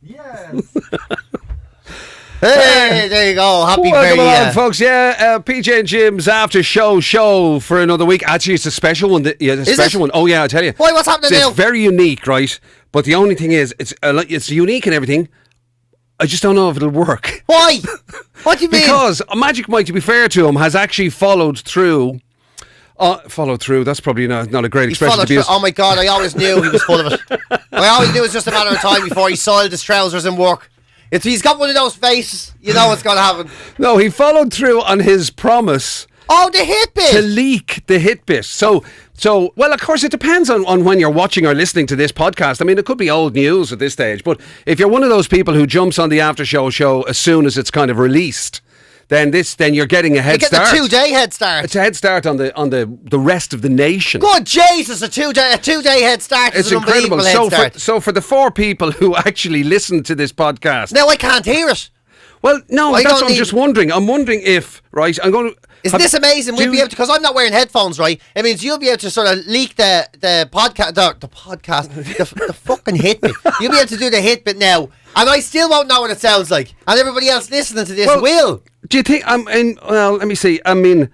Yes. Hey, there you go. Happy Welcome very along, folks. Yeah, PJ and Jim's after show for another week. Actually, it's a special one. Special one. Oh yeah, I tell you. Why? What's happening now? It's very unique, right? But the only thing is, it's unique and everything. I just don't know if it'll work. Why? What do you mean? Because Magic Mike, to be fair to him, has actually followed through. Followed through. That's probably not a great expression to be used. Oh my God! I always knew he was full of it. I always knew it was just a matter of time before he soiled his trousers in work. If he's got one of those faces, you know what's going to happen. No, he followed through on his promise. Oh, the hit bit! To leak the hit bit. So, well, of course, it depends on when you're watching or listening to this podcast. I mean, it could be old news at this stage, but if you're one of those people who jumps on the after show as soon as it's kind of released, then you're getting a head start. You get a 2-day head start. It's a head start on the rest of the nation. Good Jesus, a two day head start. It's incredible. So for the 4 people who actually listen to this podcast, now I can't hear it. Well, no, that's what I'm just wondering. I'm wondering if, right, I'm going to... Isn't this amazing? We'll be able to, because I'm not wearing headphones, right? It means you'll be able to sort of leak the podcast, the fucking hit bit. You'll be able to do the hit bit now, and I still won't know what it sounds like, and everybody else listening to this will. Do you think? Well, let me see. I mean,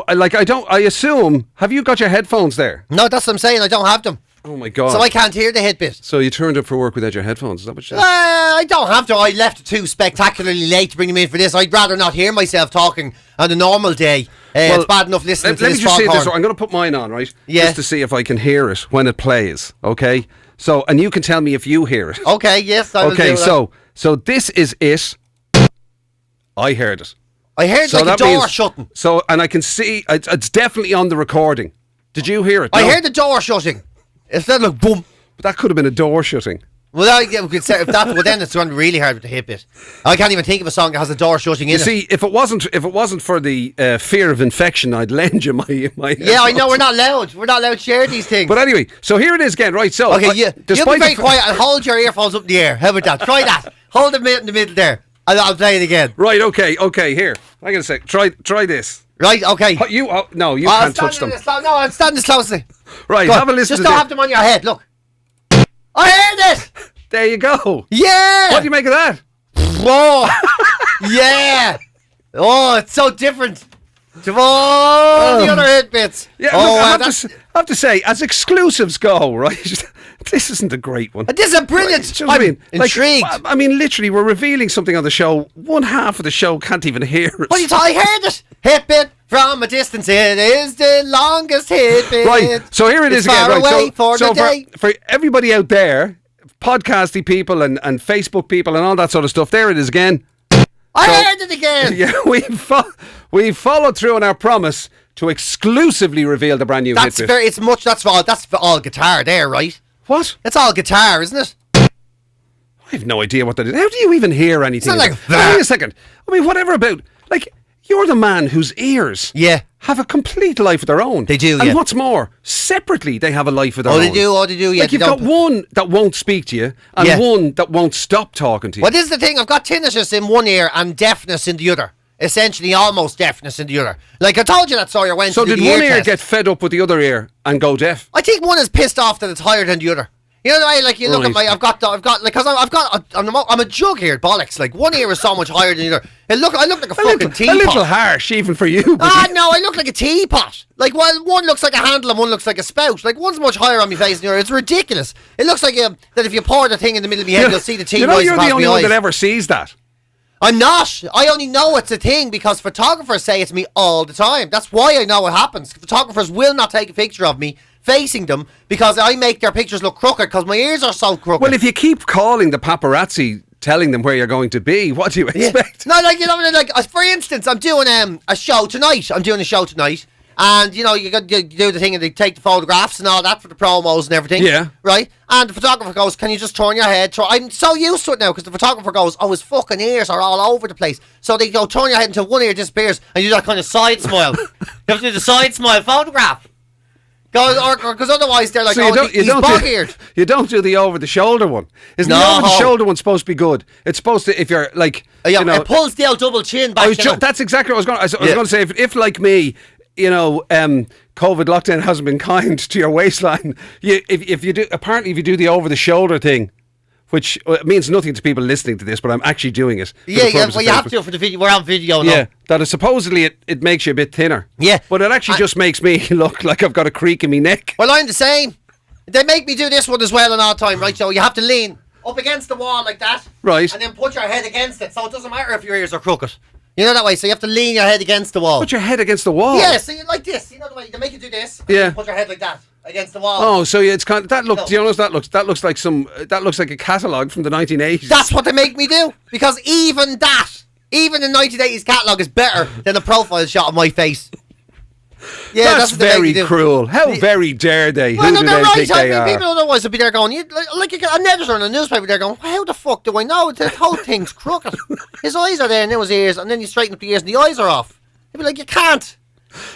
I assume. Have you got your headphones there? No, that's what I'm saying. I don't have them. Oh my God! So I can't hear the hit bit. So you turned up for work without your headphones? Is that what you said? I don't have to. I left too spectacularly late to bring them in for this. I'd rather not hear myself talking on a normal day. It's bad enough listening to this. Let me just say this. I'm going to put mine on, right? Yeah. Just to see if I can hear it when it plays. Okay. So, and you can tell me if you hear it. Okay. Yes. I will do that. So this is it. I heard it. I heard like a door shutting. So, and I can see it's definitely on the recording. Did you hear it? No? I heard the door shutting. It's not like boom. But that could have been a door shutting. Well, we could say if that. Well, then it's going to be really hard with the hit bit. I can't even think of a song that has a door shutting in it. You see, if it wasn't for the fear of infection, I'd lend you my. Yeah, I know we're not allowed. We're not allowed to share these things. But anyway, so here it is again, right? So okay, you'll be very quiet and hold your earphones up in the air. How about that? Try that. Hold them in the middle there. I'll play it again. Right. Okay. Here, I'm gonna say, try this. Right. Okay. You can't touch them. No, I'm standing this closely. Right. Have a listen. Just don't have them on your head. Look. I heard it. There you go. Yeah. What do you make of that? Whoa. Yeah. Oh, it's so different to all the other hit bits. Yeah. Look, I have to say, as exclusives go, right? This isn't a great one. This is a brilliant. Right. I'm intrigued. I mean, literally, we're revealing something on the show. One half of the show can't even hear it. What are you talking? I heard it. Hit bit from a distance. It is the longest hit bit. Right. So here it is again. Far away for the day. For everybody out there, podcasty people and Facebook people and all that sort of stuff, there it is again. I heard it again. Yeah, we followed through on our promise to exclusively reveal the brand new hit bit. That's all guitar there, right? What? It's all guitar, isn't it? I have no idea what that is. How do you even hear anything? It's not like that. Wait a second. I mean, whatever about, like, you're the man whose ears have a complete life of their own. They do, And what's more, separately they have a life of their own. They do, yeah. Like, you've got one that won't speak to you and one that won't stop talking to you. Well, this is the thing. I've got tinnitus in one ear and deafness in the other. Essentially, almost deafness in the other. Like I told you that Sawyer went to the ear test. So did one ear get fed up with the other ear and go deaf? I think one is pissed off that it's higher than the other. You know the way, like you look at my, I'm a jug-eared bollocks. Like one ear is so much higher than the other. I look like a fucking teapot. A little harsh, even for you. No, I look like a teapot. Like one looks like a handle and one looks like a spout. Like one's much higher on my face than the other. It's ridiculous. It looks like that if you pour the thing in the middle of my head, you'll see the teeth. You know, you're the only one that ever sees that. I'm not. I only know it's a thing because photographers say it to me all the time. That's why I know what happens. Photographers will not take a picture of me facing them because I make their pictures look crooked because my ears are so crooked. Well, if you keep calling the paparazzi telling them where you're going to be, what do you expect? No, like, you know, like for instance, I'm doing a show tonight. And, you know, you do the thing and they take the photographs and all that for the promos and everything. Yeah. Right? And the photographer goes, can you just turn your head? I'm so used to it now because the photographer goes, his fucking ears are all over the place. So they go, turn your head until one ear disappears and you do that kind of side smile. You have to do the side smile photograph. Because otherwise they're like, he's bog-eared. You don't do the over-the-shoulder one. Isn't the over-the-shoulder one supposed to be good? It's supposed to, if you're like... it pulls the old double chin back. That's exactly what I was going to say. If like me... You know, COVID lockdown hasn't been kind to your waistline. If you do the over the shoulder thing, which means nothing to people listening to this, but I'm actually doing it. Yeah, well, you have to do it for the video. We're on video now. Yeah, that is supposedly it makes you a bit thinner. Yeah. But it actually just makes me look like I've got a creak in my neck. Well, I'm the same. They make me do this one as well in all time, right? So you have to lean up against the wall like that. Right. And then put your head against it, so it doesn't matter if your ears are crooked. You know that way, so you have to lean your head against the wall. Put your head against the wall? Yeah, so you like this. You know the way, they make you do this. Yeah. Put your head like that against the wall. Oh, so it's kind of, that looks, you know, that looks like a catalogue from the 1980s. That's what they make me do. Because even the 1980s catalogue is better than a profile shot of my face. Yeah, that's what they make very me do. cruel. How very dare they? Well, Who no, do they're they right. think I they mean, are? people otherwise would be there going, like an editor in a newspaper, they're going, how the fuck do I know? The whole thing's crooked. His eyes are there and then his ears, and then you straighten up the ears and the eyes are off. They'd be like, you can't.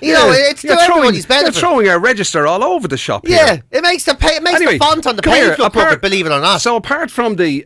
You know, it's to everybody's benefit. You're throwing a register all over the shop. Yeah, here. it makes the font on the come page here, look crooked, believe it or not. So apart from the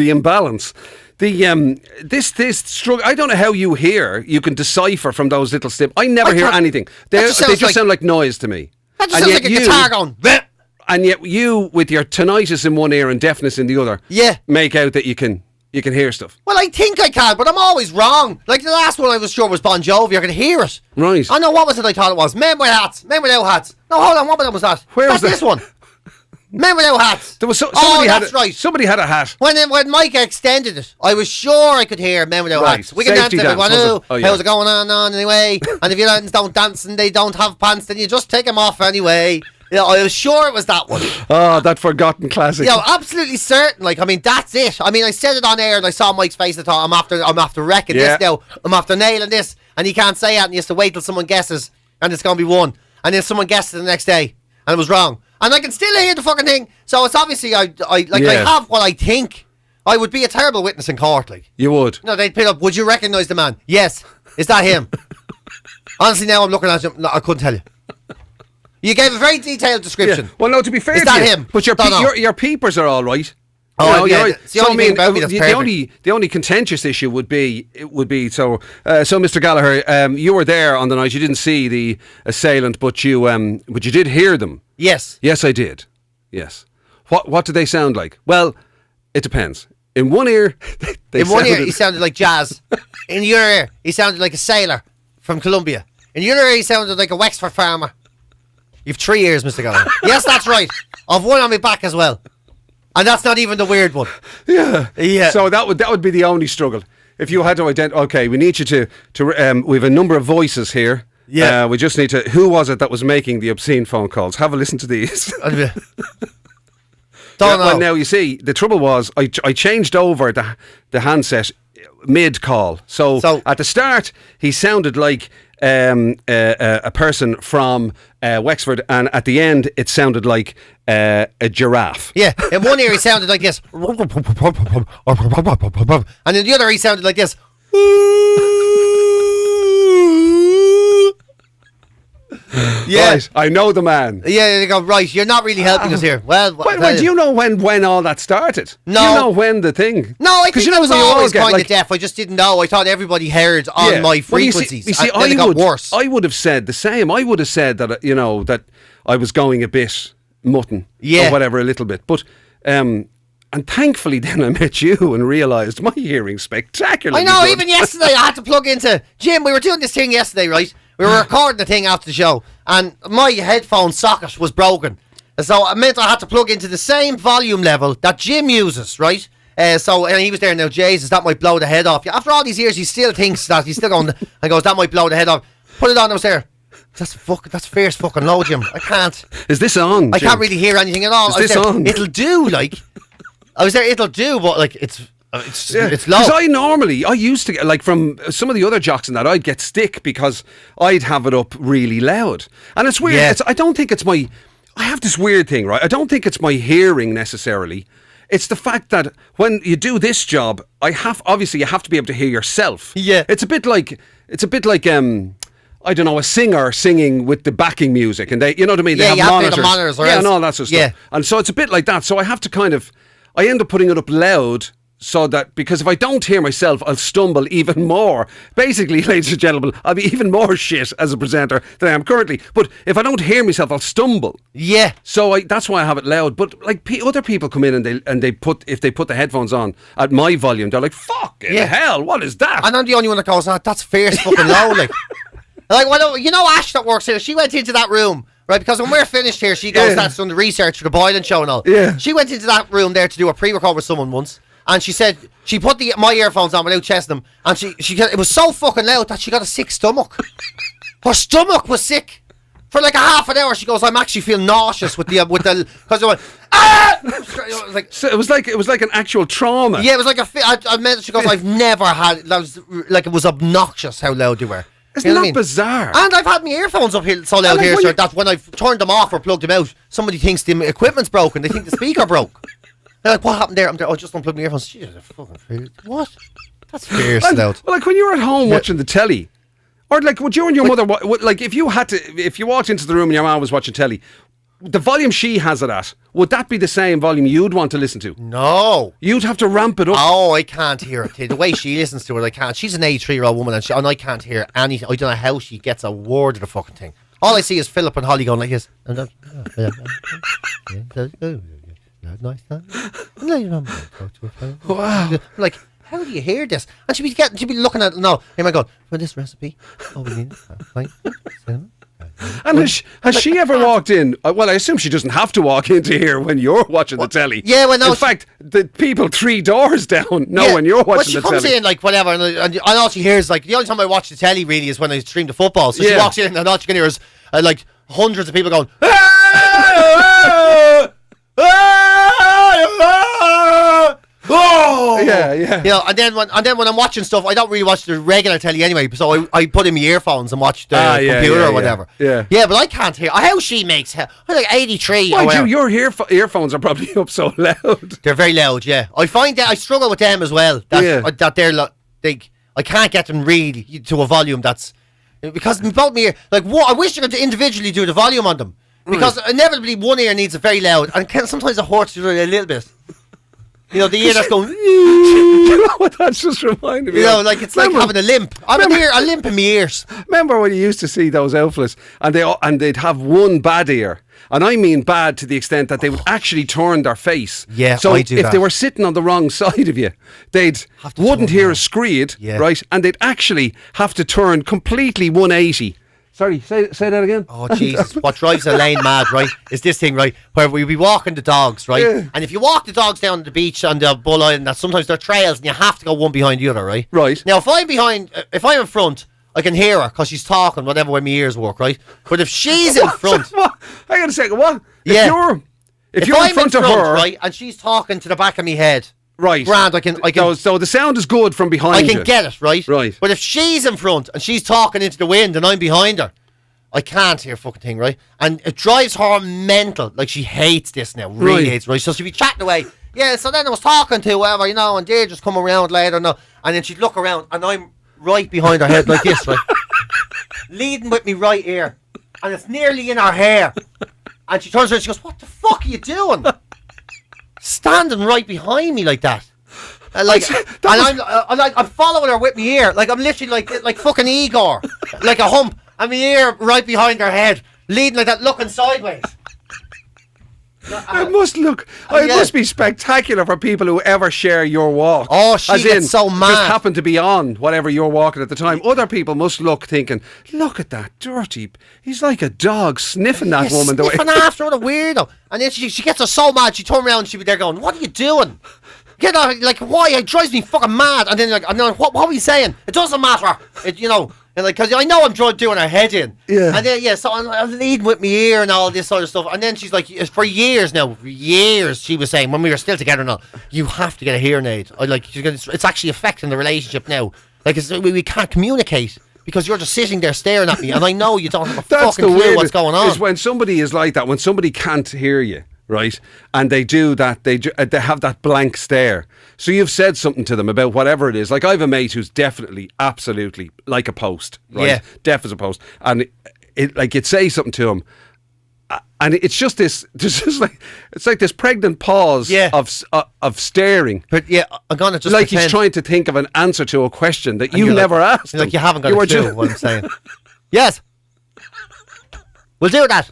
imbalance, this struggle. I don't know how you can decipher from those little snips. I never hear anything. They just sound like noise to me. That just sounds like a guitar going. Bleh. And yet you, with your tinnitus in one ear and deafness in the other, make out that you can hear stuff. Well, I think I can, but I'm always wrong. Like the last one I was sure was Bon Jovi. I could hear it. Right. I know, what was it I thought it was? Men with hats. Men without hats. No, hold on, what was that? Where was this one? Men without hats. There was somebody that's right. Somebody had a hat. When Mike extended it, I was sure I could hear Men without hats. We can dance everyone. How's it going on anyway? And if you don't dance and they don't have pants, then you just take them off anyway. You know, I was sure it was that one. Oh, that forgotten classic. Yeah, absolutely certain. Like, I mean, that's it. I mean, I said it on air and I saw Mike's face. I thought, I'm after wrecking this now. I'm after nailing this. And he can't say it, and he has to wait till someone guesses, and it's going to be one. And then someone guessed it the next day, and it was wrong. And I can still hear the fucking thing. So it's obviously, I have what I think. I would be a terrible witness in court, like. You would. No, they'd pick up, would you recognise the man? Yes. Is that him? Honestly, now I'm looking at him. No, I couldn't tell you. You gave a very detailed description. Yeah. Well, no, to be fair, is that him? But your peepers are all right. Oh, yeah. It's the only thing about me that's perfect. The only contentious issue would be so Mr. Gallagher, you were there on the night. You didn't see the assailant, but you did hear them. Yes. Yes, I did. Yes. What do they sound like? Well, it depends. In one ear, he sounded like jazz. In the other ear, he sounded like a sailor from Colombia. In the other ear, he sounded like a Wexford farmer. You've 3 ears, Mr. Gallagher. Yes, that's right. I've one on my back as well. And that's not even the weird one. Yeah. So that would be the only struggle. If you had to identify, okay, we need you to we have a number of voices here. Yeah. We just need to, who was it that was making the obscene phone calls? Have a listen to these. Don't know. Well, now you see, the trouble was I changed over the handset mid-call. So at the start, he sounded like a person from Wexford, and at the end it sounded like a giraffe. Yeah, in one ear he sounded like this, and in the other he sounded like this. Yeah, right, I know the man. Yeah, they go, right, you're not really helping us here. Well, do you know when all that started? No. Do you know when the thing? No, I think I was always kind of deaf. I just didn't know. I thought everybody heard on my frequencies. You see, it got worse. I would have said the same. I would have said that, that I was going a bit mutton or whatever, a little bit. But and thankfully then I met you and realised my hearing's spectacularly I know, good. even yesterday I had to plug into... Jim, we were doing this thing yesterday, right? We were recording the thing after the show, and my headphone socket was broken. So it meant I had to plug into the same volume level that Jim uses, right? And he was there now, Jesus, that might blow the head off you. After all these years, he still thinks that. He's still going, and goes, that might blow the head off. Put it on, I was there. That's fierce fucking low, Jim. I can't. Is this on, Jim? I can't really hear anything at all. Is this on? It'll do, like... I was there, it'll do, but like it's low. Because I used to get, like, from some of the other jocks and that, I'd get stick because I'd have it up really loud. And it's weird. Yeah. I don't think it's I have this weird thing, right? I don't think it's my hearing necessarily. It's the fact that when you do this job, obviously you have to be able to hear yourself. Yeah. It's a bit like I don't know, a singer singing with the backing music, and they, you know what I mean? They have monitors. The monitors and all that sort of stuff. And so it's a bit like that. So I have to I end up putting it up loud so that, because if I don't hear myself, I'll stumble even more. Basically, ladies and gentlemen, I'll be even more shit as a presenter than I am currently. But if I don't hear myself, I'll stumble. Yeah. So that's why I have it loud. But like other people come in and they put the headphones on at my volume, they're like, "Fuck hell, what is that?" And I'm the only one that goes, that's fierce fucking low. Like, well, you know, Ash that works here, she went into that room, right? Because when we're finished here, she goes, that's done the research for the Boylan show and all. Yeah. She went into that room there to do a pre-record with someone once. And she said she put my earphones on without chesting them, and she it was so fucking loud that she got a sick stomach. Her stomach was sick for like a half an hour. She goes, I'm actually feeling nauseous with the because it went So it was like an actual trauma. Yeah, it was like she goes, I've never had that was like, it was obnoxious how loud they were. Isn't that bizarre? And I've had my earphones up here so loud here, sir, that when I've turned them off or plugged them out, somebody thinks the equipment's broken. They think the speaker broke. They're like, what happened there? I'm there, just unplugged my earphones. Jesus, fucking what? That's fierce loud. Well, like when you were at home watching the telly, or like would you and your mother, like if you walked into the room and your mom was watching telly, the volume she has it at, would that be the same volume you'd want to listen to? No. You'd have to ramp it up. Oh, I can't hear it. The way she listens to it, I can't. She's an 83-year-old woman and I can't hear anything. I don't know how she gets a word of the fucking thing. All I see is Philip and Holly going like this. Wow. Like, how do you hear this? And she'd be looking at it now. Hey my God, for this recipe, we need And has she ever walked in? Well, I assume she doesn't have to walk into here when you're watching the telly. Yeah, well, no. In fact, the people 3 doors down know when you're watching the telly. Well, she comes in like whatever, and all she hears like the only time I watch the telly really is when I stream the football. So she walks in and all she can hear is like hundreds of people going. Oh yeah. You know, and then when I'm watching stuff, I don't really watch the regular telly anyway. So I put in my earphones and watch the computer or whatever. Yeah, but I can't hear. How she makes? I'm like 83. Mind you, your earphones are probably up so loud. They're very loud. Yeah, I find that I struggle with them as well. That they're I can't get them really to a volume that's because both my ear. Like what? I wish you could individually do the volume on them because inevitably one ear needs it very loud and sometimes it hurts you a little bit. You know, the ear that's going. You know what that's just reminded me of? You know, like it's like having a limp. A limp in my ears. Remember when you used to see those outfits and they'd have one bad ear, and I mean bad to the extent that they would actually turn their face. Yeah, so I do if that. they were sitting on the wrong side of you, they'd wouldn't hear a screed, right? And they'd actually have to turn completely 180. Sorry, say that again. Oh, Jesus. What drives Elaine mad, right, is this thing, right, where we be walking the dogs, right? Yeah. And if you walk the dogs down the beach on the Bull Island, that sometimes they're trails and you have to go one behind the other, right? Right. Now, if I'm in front, I can hear her because she's talking, whatever way my ears work, right? But if she's in front... Hang on a second, what? If you're I'm in front of her... right, and she's talking to the back of my head... Right. Grand, I can so the sound is good from behind you. I can get it, right? Right. But if she's in front and she's talking into the wind and I'm behind her, I can't hear fucking thing, right? And it drives her mental. Like, she hates this now. Really hates it, right? So she'd be chatting away. Yeah, so then I was talking to whoever, you know, and they'd just come around later, no. And then she'd look around and I'm right behind her head like this, right? Leading with me right ear. And it's nearly in her hair. And she turns around and she goes, what the fuck are you doing? Standing right behind me like that. I'm following her with my ear. Like, I'm literally like fucking Igor. Like a hump. And my ear right behind her head. Leading like that, looking sideways. It must be spectacular for people who ever share your walk. Oh, she gets so mad. Just happen to be on whatever you're walking at the time. Other people must look thinking, look at that dirty... He's like a dog sniffing that woman. Sniffing after, what a weirdo. And then she gets her so mad, she turn around and she'd be there going, what are you doing? Get out, like, why? It drives me fucking mad. And then, like, I'm like, what are you saying? It doesn't matter. You know... And like, because I know I'm doing her head in. Yeah. And then, so I'm leading with my ear and all this sort of stuff. And then she's like, for years, she was saying, when we were still together now, you have to get a hearing aid. It's actually affecting the relationship now. Like, we can't communicate because you're just sitting there staring at me. And I know you don't have a fucking clue what's going on. Is when somebody is like that, when somebody can't hear you. Right, and they do that. They have that blank stare. So you've said something to them about whatever it is. Like I have a mate who's definitely, absolutely like a post. Right, deaf as a post. And you'd say something to him, and it's just this. It's like this pregnant pause of staring. But yeah, I'm gonna just like pretend. he's trying to think of an answer to a question that you never asked. Like you haven't got a clue what I'm saying. Yes, we'll do that.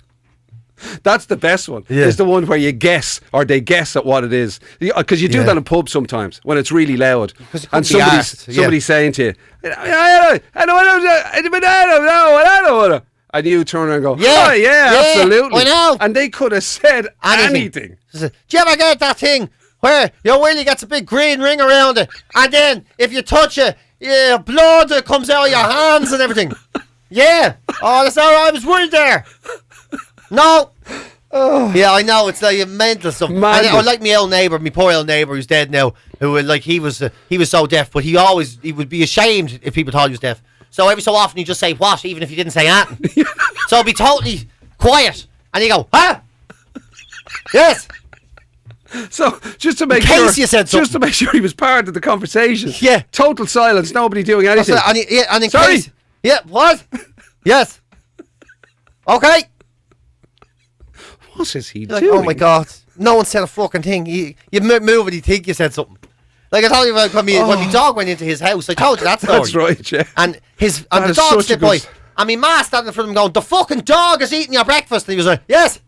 That's the best one. Yeah. Is the one where you guess, or they guess at what it is. Because you do that in pubs sometimes when it's really loud, and somebody's saying to you, I don't know. And you turn around and go, oh yeah, absolutely. I know. And they could have said anything. Do you ever get that thing where your willy gets a big green ring around it, and then if you touch it, blood comes out of your hands and everything? Yeah. Oh, that's all right. I was worried there. No. Oh. Yeah, I know. It's like mental stuff. I like my old neighbour, my poor old neighbour who's dead now, who like he was so deaf, but he would be ashamed if people thought he was deaf. So every so often you just say what, even if you didn't say anything. So it'd be totally quiet, and you go, huh? Yes. So just to make sure he was part of the conversation. Yeah. Total silence. Nobody doing anything. And in Sorry. Case, yeah. What? Yes. Okay. What is he Like, doing? oh my God! No one said a fucking thing. You move and you think you said something. Like I told you about when my dog went into his house. I told you that story. That's right, yeah. And the dog slipped by. And my ma standing in front of him going, the fucking dog is eating your breakfast. And he was like, yes.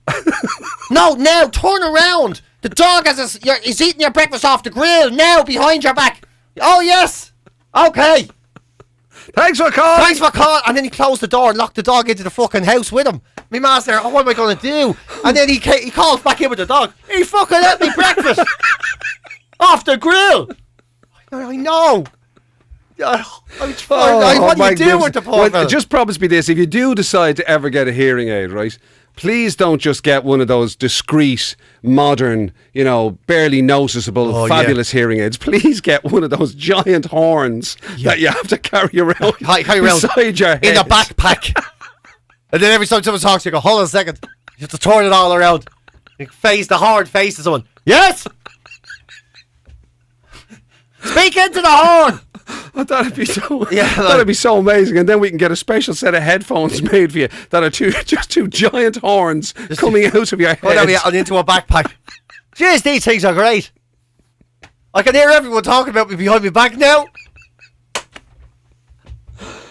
No, now turn around. The dog is eating your breakfast off the grill now behind your back. Oh yes. Okay. Thanks for calling. And then he closed the door and locked the dog into the fucking house with him. My ma's there, what am I going to do? And then he calls back in with the dog. He fucking ate me breakfast. Off the grill. I know. What do you do with the poor fella? Just promise me this. If you do decide to ever get a hearing aid, right, please don't just get one of those discreet, modern, barely noticeable, fabulous hearing aids. Please get one of those giant horns that you have to carry around beside your head. In a backpack. And then every time someone talks to you, go, hold on a second. You have to turn it all around. You face the hard face of someone. Yes! Speak into the horn! Oh, that'd be so amazing, and then we can get a special set of headphones made for you that are two giant horns coming out of your head and into a backpack. Jeez, these things are great. I can hear everyone talking about me behind my back now.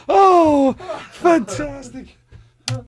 Oh, fantastic.